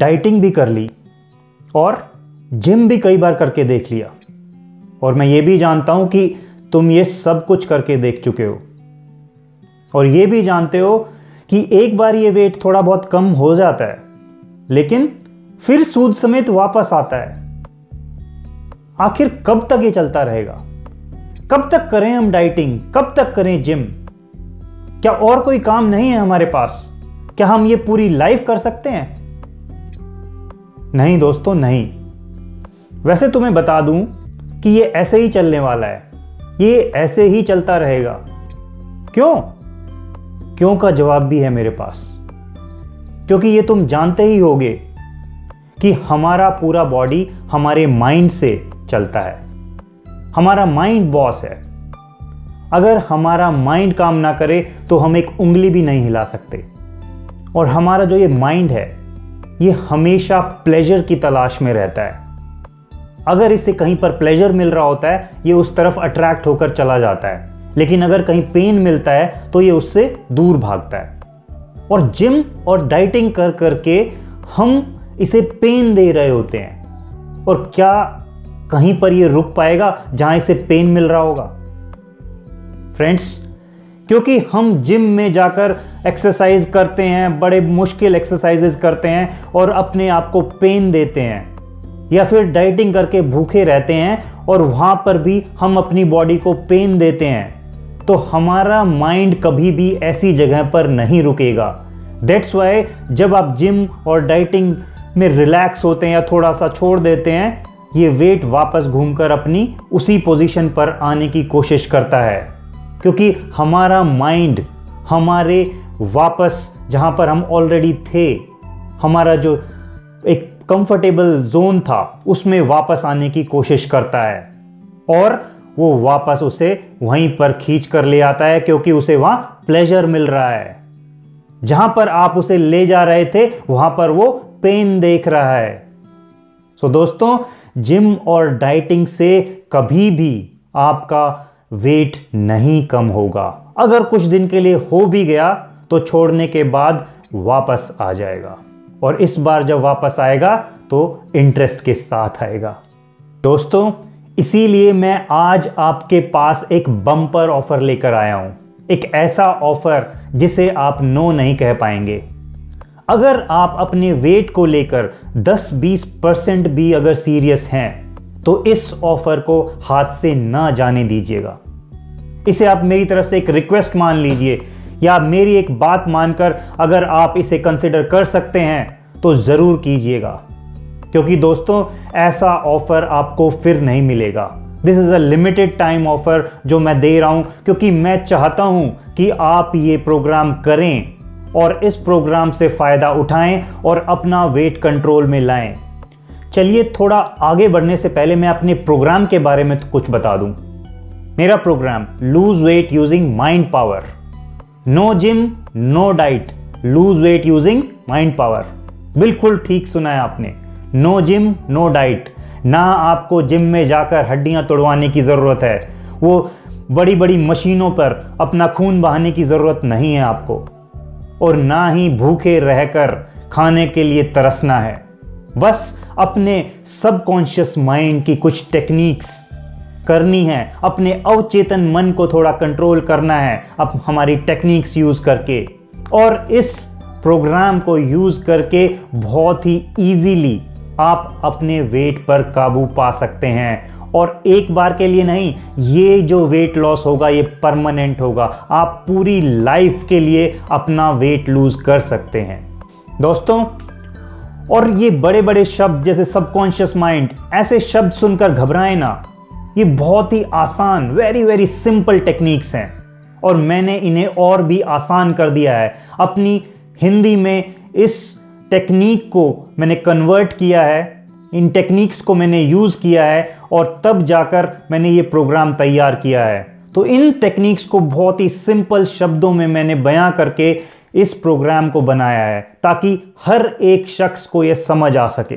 Dieting भी कर ली और जिम भी कई बार करके देख लिया, और मैं ये भी जानता हूं कि तुम ये सब कुछ करके देख चुके हो और ये भी जानते हो कि एक बार ये वेट थोड़ा बहुत कम हो जाता है लेकिन फिर सूद समेत वापस आता है। आखिर कब तक ये चलता रहेगा? कब तक करें हम डाइटिंग? कब तक करें जिम? क्या और कोई काम नहीं है हमारे पास? क्या हम ये पूरी लाइफ कर सकते हैं? नहीं दोस्तों, नहीं। वैसे तुम्हें बता दूं कि ये ऐसे ही चलने वाला है, ये ऐसे ही चलता रहेगा। क्यों? क्यों का जवाब भी है मेरे पास। क्योंकि ये तुम जानते ही होगे कि हमारा पूरा बॉडी हमारे माइंड से चलता है। हमारा माइंड बॉस है। अगर हमारा माइंड काम ना करे तो हम एक उंगली भी नहीं हिला सकते। और हमारा जो ये माइंड है ये हमेशा प्लेजर की तलाश में रहता है। अगर इसे कहीं पर प्लेजर मिल रहा होता है ये उस तरफ अट्रैक्ट होकर चला जाता है, लेकिन अगर कहीं पेन मिलता है तो ये उससे दूर भागता है। और जिम और डाइटिंग कर करके हम इसे पेन दे रहे होते हैं। और क्या कहीं पर ये रुक पाएगा जहां इसे पेन मिल रहा होगा? फ्रेंड्स, क्योंकि हम जिम में जाकर एक्सरसाइज करते हैं, बड़े मुश्किल एक्सरसाइजेज करते हैं और अपने आप को पेन देते हैं, या फिर डाइटिंग करके भूखे रहते हैं और वहां पर भी हम अपनी बॉडी को पेन देते हैं, तो हमारा माइंड कभी भी ऐसी जगह पर नहीं रुकेगा। दैट्स वाई जब आप जिम और डाइटिंग में रिलैक्स होते हैं या थोड़ा सा छोड़ देते हैं, ये वेट वापस घूमकर अपनी उसी पोजीशन पर आने की कोशिश करता है। क्योंकि हमारा माइंड हमारे वापस जहां पर हम ऑलरेडी थे, हमारा जो एक कंफर्टेबल जोन था उसमें वापस आने की कोशिश करता है और वो वापस उसे वहीं पर खींच कर ले आता है, क्योंकि उसे वहां प्लेजर मिल रहा है। जहां पर आप उसे ले जा रहे थे वहां पर वो पेन देख रहा है। सो दोस्तों, जिम और डाइटिंग से कभी भी आपका वेट नहीं कम होगा। अगर कुछ दिन के लिए हो भी गया तो छोड़ने के बाद वापस आ जाएगा, और इस बार जब वापस आएगा तो इंटरेस्ट के साथ आएगा। दोस्तों, इसीलिए मैं आज आपके पास एक बम्पर ऑफर लेकर आया हूं। एक ऐसा ऑफर जिसे आप नो नहीं कह पाएंगे। अगर आप अपने वेट को लेकर 10-20% भी अगर सीरियस हैं तो इस ऑफर को हाथ से ना जाने दीजिएगा। इसे आप मेरी तरफ से एक रिक्वेस्ट मान लीजिए, या मेरी एक बात मानकर अगर आप इसे कंसिडर कर सकते हैं तो ज़रूर कीजिएगा। क्योंकि दोस्तों, ऐसा ऑफर आपको फिर नहीं मिलेगा। This is a limited time offer जो मैं दे रहा हूं, क्योंकि मैं चाहता हूं कि आप ये प्रोग्राम करें और इस प्रोग्राम से फ़ायदा उठाएं और अपना वेट कंट्रोल में लाएं। चलिए, थोड़ा आगे बढ़ने से पहले मैं अपने प्रोग्राम के बारे में कुछ बता दूं। मेरा programme lose weight using mind power, no gym no diet, lose weight using mind power. बिल्कुल ठीक सुना है आपने, नो जिम नो डाइट। ना आपको जिम में जाकर हड्डियां तोड़वाने की ज़रूरत है, वो बड़ी बड़ी मशीनों पर अपना खून बहाने की ज़रूरत नहीं है आपको, और ना ही भूखे रहकर खाने के लिए तरसना है। बस अपने सबकॉन्शियस माइंड की कुछ टेक्निक्स करनी है, अपने अवचेतन मन को थोड़ा कंट्रोल करना है अब हमारी टेक्निक्स यूज़ करके। और इस प्रोग्राम को यूज़ करके बहुत ही ईजीली आप अपने वेट पर काबू पा सकते हैं। और एक बार के लिए नहीं, ये जो वेट लॉस होगा ये परमानेंट होगा। आप पूरी लाइफ के लिए अपना वेट लूज कर सकते हैं दोस्तों। और ये बड़े बड़े शब्द जैसे सबकॉन्शियस माइंड, ऐसे शब्द सुनकर घबराएं ना। ये बहुत ही आसान, वेरी वेरी सिंपल टेक्निक्स हैं, और मैंने इन्हें और भी आसान कर दिया है। अपनी हिंदी में इस टेक्निक को मैंने कन्वर्ट किया है, इन टेक्निक्स को मैंने यूज़ किया है, और तब जाकर मैंने ये प्रोग्राम तैयार किया है। तो इन टेक्निक्स को बहुत ही सिंपल शब्दों में मैंने बयां करके इस प्रोग्राम को बनाया है, ताकि हर एक शख्स को ये समझ आ सके।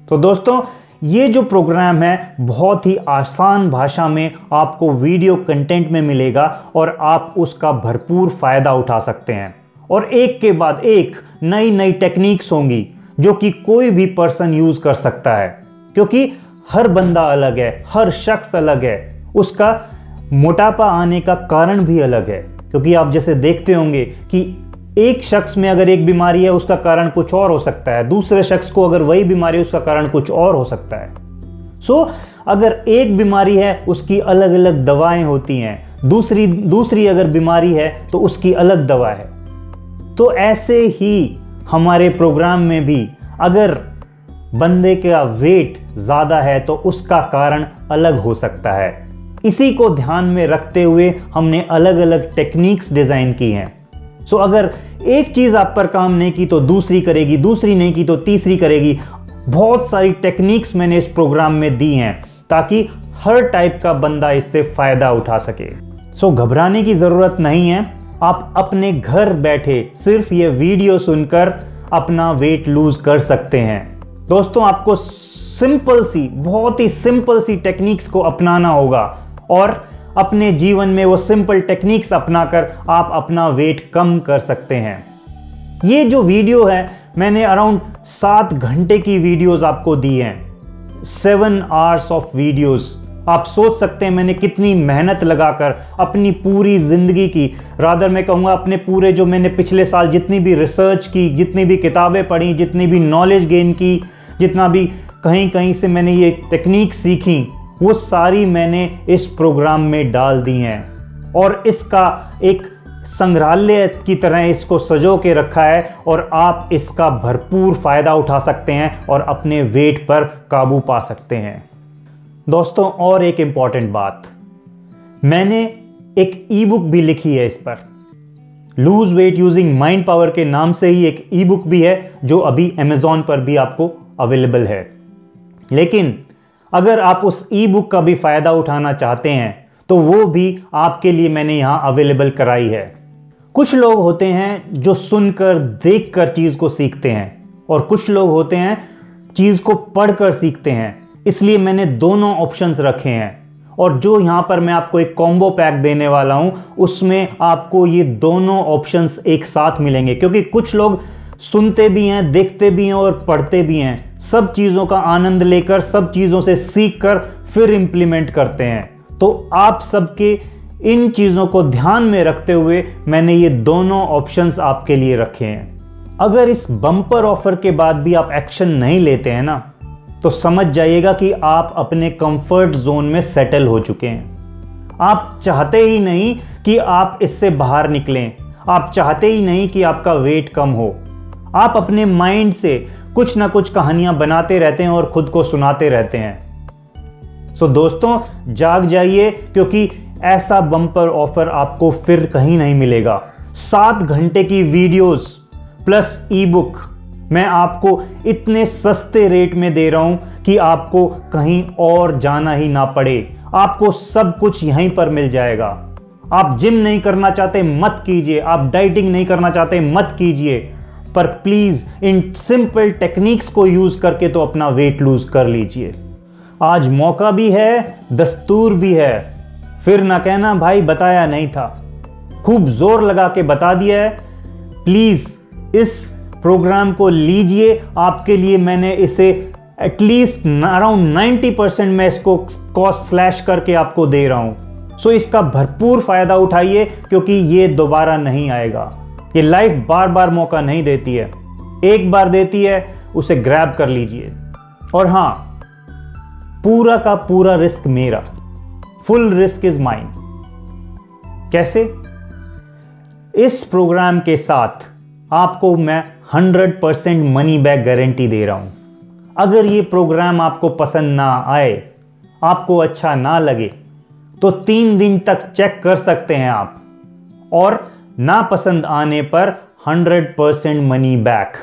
तो दोस्तों, ये जो प्रोग्राम है बहुत ही आसान भाषा में आपको वीडियो कंटेंट में मिलेगा, और आप उसका भरपूर फ़ायदा उठा सकते हैं। और एक के बाद एक नई नई टेक्निक्स होंगी जो कि कोई भी पर्सन यूज कर सकता है, क्योंकि हर बंदा अलग है, हर शख्स अलग है, उसका मोटापा आने का कारण भी अलग है। क्योंकि आप जैसे देखते होंगे कि एक शख्स में अगर एक बीमारी है उसका कारण कुछ और हो सकता है, दूसरे शख्स को अगर वही बीमारी है उसका कारण कुछ और हो सकता है। अगर एक बीमारी है उसकी अलग अलग दवाएं होती हैं, दूसरी अगर बीमारी है तो उसकी अलग दवा है। तो ऐसे ही हमारे प्रोग्राम में भी अगर बंदे का वेट ज़्यादा है तो उसका कारण अलग हो सकता है। इसी को ध्यान में रखते हुए हमने अलग अलग टेक्निक्स डिज़ाइन की हैं। अगर एक चीज़ आप पर काम नहीं की तो दूसरी करेगी, दूसरी नहीं की तो तीसरी करेगी। बहुत सारी टेक्निक्स मैंने इस प्रोग्राम में दी हैं ताकि हर टाइप का बंदा इससे फ़ायदा उठा सके। घबराने की ज़रूरत नहीं है। आप अपने घर बैठे सिर्फ ये वीडियो सुनकर अपना वेट लूज़ कर सकते हैं। दोस्तों, आपको बहुत ही सिंपल सी टेक्निक्स को अपनाना होगा और अपने जीवन में वो सिंपल टेक्निक्स अपनाकर आप अपना वेट कम कर सकते हैं। ये जो वीडियो है मैंने अराउंड 7 घंटे की वीडियोस आपको दी हैं, 7 आवर्स ऑफ वीडियोस। आप सोच सकते हैं मैंने कितनी मेहनत लगाकर अपनी पूरी ज़िंदगी की, रादर मैं कहूँगा अपने पूरे जो मैंने पिछले साल जितनी भी रिसर्च की, जितनी भी किताबें पढ़ी, जितनी भी नॉलेज गेन की, जितना भी कहीं कहीं से मैंने ये टेक्निक सीखी, वो सारी मैंने इस प्रोग्राम में डाल दी हैं और इसका एक संग्रहालय की तरह इसको सजो के रखा है और आप इसका भरपूर फ़ायदा उठा सकते हैं और अपने वेट पर काबू पा सकते हैं। दोस्तों, और एक इम्पॉर्टेंट बात, मैंने एक ई बुक भी लिखी है इस पर। Loose weight using mind power के नाम से ही एक ई बुक भी है जो अभी अमेज़ॉन पर भी आपको अवेलेबल है। लेकिन अगर आप उस ई बुक का भी फ़ायदा उठाना चाहते हैं तो वो भी आपके लिए मैंने यहाँ अवेलेबल कराई है। कुछ लोग होते हैं जो सुनकर देखकर चीज़ को सीखते हैं और कुछ लोग होते हैं चीज़ को पढ़कर सीखते हैं। इसलिए मैंने दोनों ऑप्शंस रखे हैं और जो यहाँ पर मैं आपको एक कॉम्बो पैक देने वाला हूँ उसमें आपको ये दोनों ऑप्शंस एक साथ मिलेंगे। क्योंकि कुछ लोग सुनते भी हैं, देखते भी हैं और पढ़ते भी हैं, सब चीज़ों का आनंद लेकर, सब चीज़ों से सीख कर फिर इम्प्लीमेंट करते हैं। तो आप सबके इन चीज़ों को ध्यान में रखते हुए मैंने ये दोनों ऑप्शंस आपके लिए रखे हैं। अगर इस बम्पर ऑफर के बाद भी आप एक्शन नहीं लेते हैं ना, तो समझ जाइएगा कि आप अपने कंफर्ट जोन में सेटल हो चुके हैं। आप चाहते ही नहीं कि आप इससे बाहर निकलें, आप चाहते ही नहीं कि आपका वेट कम हो। आप अपने माइंड से कुछ ना कुछ कहानियां बनाते रहते हैं और खुद को सुनाते रहते हैं। दोस्तों, जाग जाइए, क्योंकि ऐसा बम्पर ऑफर आपको फिर कहीं नहीं मिलेगा। 7 घंटे की वीडियोस प्लस ई बुक मैं आपको इतने सस्ते रेट में दे रहा हूं कि आपको कहीं और जाना ही ना पड़े। आपको सब कुछ यहीं पर मिल जाएगा। आप जिम नहीं करना चाहते मत कीजिए, आप डाइटिंग नहीं करना चाहते मत कीजिए, पर प्लीज इन सिंपल टेक्निक्स को यूज करके तो अपना वेट लूज कर लीजिए। आज मौका भी है, दस्तूर भी है, फिर ना कहना भाई बताया नहीं था। खूब जोर लगा के बता दिया है। प्लीज इस प्रोग्राम को लीजिए। आपके लिए मैंने इसे एटलीस्ट अराउंड 90% मैं इसको कॉस्ट स्लैश करके आपको दे रहा हूं। इसका भरपूर फायदा उठाइए, क्योंकि ये दोबारा नहीं आएगा। ये लाइफ बार बार मौका नहीं देती है, एक बार देती है, उसे ग्रैब कर लीजिए। और हां, पूरा का पूरा रिस्क मेरा, फुल रिस्क इज माइन। कैसे? इस प्रोग्राम के साथ आपको मैं 100% मनी बैक गारंटी दे रहा हूं। अगर ये प्रोग्राम आपको पसंद ना आए, आपको अच्छा ना लगे, तो 3 दिन तक चेक कर सकते हैं आप, और ना पसंद आने पर 100% मनी बैक।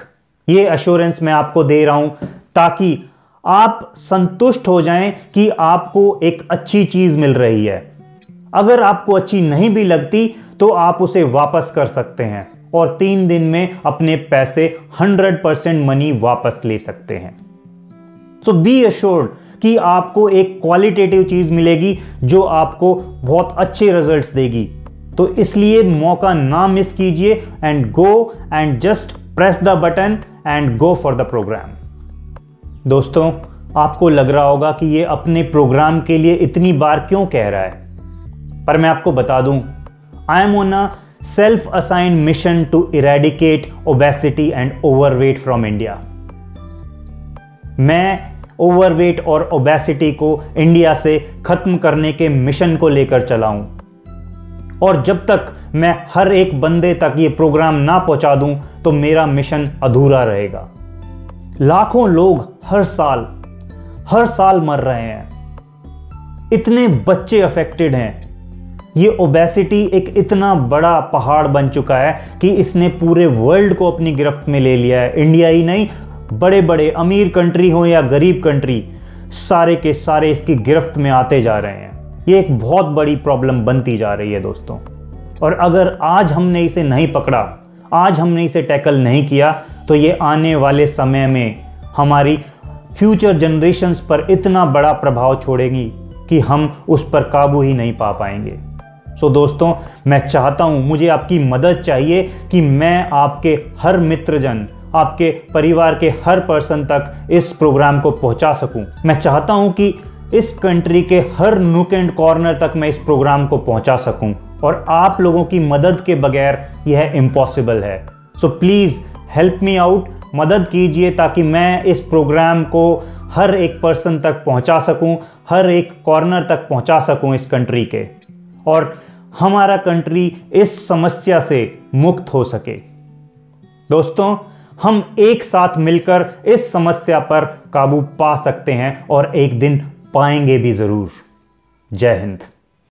ये अश्योरेंस मैं आपको दे रहा हूं ताकि आप संतुष्ट हो जाएं कि आपको एक अच्छी चीज मिल रही है। अगर आपको अच्छी नहीं भी लगती तो आप उसे वापस कर सकते हैं और 3 दिन में अपने पैसे 100% मनी वापस ले सकते हैं। बी अश्योर्ड कि आपको एक क्वालिटेटिव चीज मिलेगी जो आपको बहुत अच्छे रिजल्ट्स देगी। तो इसलिए मौका ना मिस कीजिए and go and just press the button and go for the programme. दोस्तों, आपको लग रहा होगा कि ये अपने प्रोग्राम के लिए इतनी बार क्यों कह रहा है, पर मैं आपको बता दूं, I am on a self assigned mission to eradicate obesity and overweight from India. मैं ओवरवेट और ओबेसिटी को इंडिया से खत्म करने के मिशन को लेकर चला हूं, और जब तक मैं हर एक बंदे तक ये प्रोग्राम ना पहुंचा दूं तो मेरा मिशन अधूरा रहेगा। लाखों लोग हर साल मर रहे हैं, इतने बच्चे अफेक्टेड हैं। ये ओबेसिटी एक इतना बड़ा पहाड़ बन चुका है कि इसने पूरे वर्ल्ड को अपनी गिरफ्त में ले लिया है। इंडिया ही नहीं, बड़े बड़े अमीर कंट्री हो या गरीब कंट्री, सारे के सारे इसकी गिरफ्त में आते जा रहे हैं। ये एक बहुत बड़ी प्रॉब्लम बनती जा रही है दोस्तों, और अगर आज हमने इसे नहीं पकड़ा, आज हमने इसे टैकल नहीं किया, तो ये आने वाले समय में हमारी फ्यूचर जनरेशन्स पर इतना बड़ा प्रभाव छोड़ेगी कि हम उस पर काबू ही नहीं पा पाएंगे। सो दोस्तों, मैं चाहता हूं, मुझे आपकी मदद चाहिए कि मैं आपके हर मित्रजन, आपके परिवार के हर पर्सन तक इस प्रोग्राम को पहुंचा सकूं। मैं चाहता हूं कि इस कंट्री के हर नूक एंड कॉर्नर तक मैं इस प्रोग्राम को पहुंचा सकूं, और आप लोगों की मदद के बगैर यह इम्पॉसिबल है। So please help me out, मदद कीजिए ताकि मैं इस प्रोग्राम को हर एक पर्सन तक पहुंचा सकूं, हर एक कॉर्नर तक पहुंचा सकूं इस कंट्री के, और हमारा कंट्री इस समस्या से मुक्त हो सके। दोस्तों, हम एक साथ मिलकर इस समस्या पर काबू पा सकते हैं, और एक दिन पाएंगे भी जरूर। जय हिंद।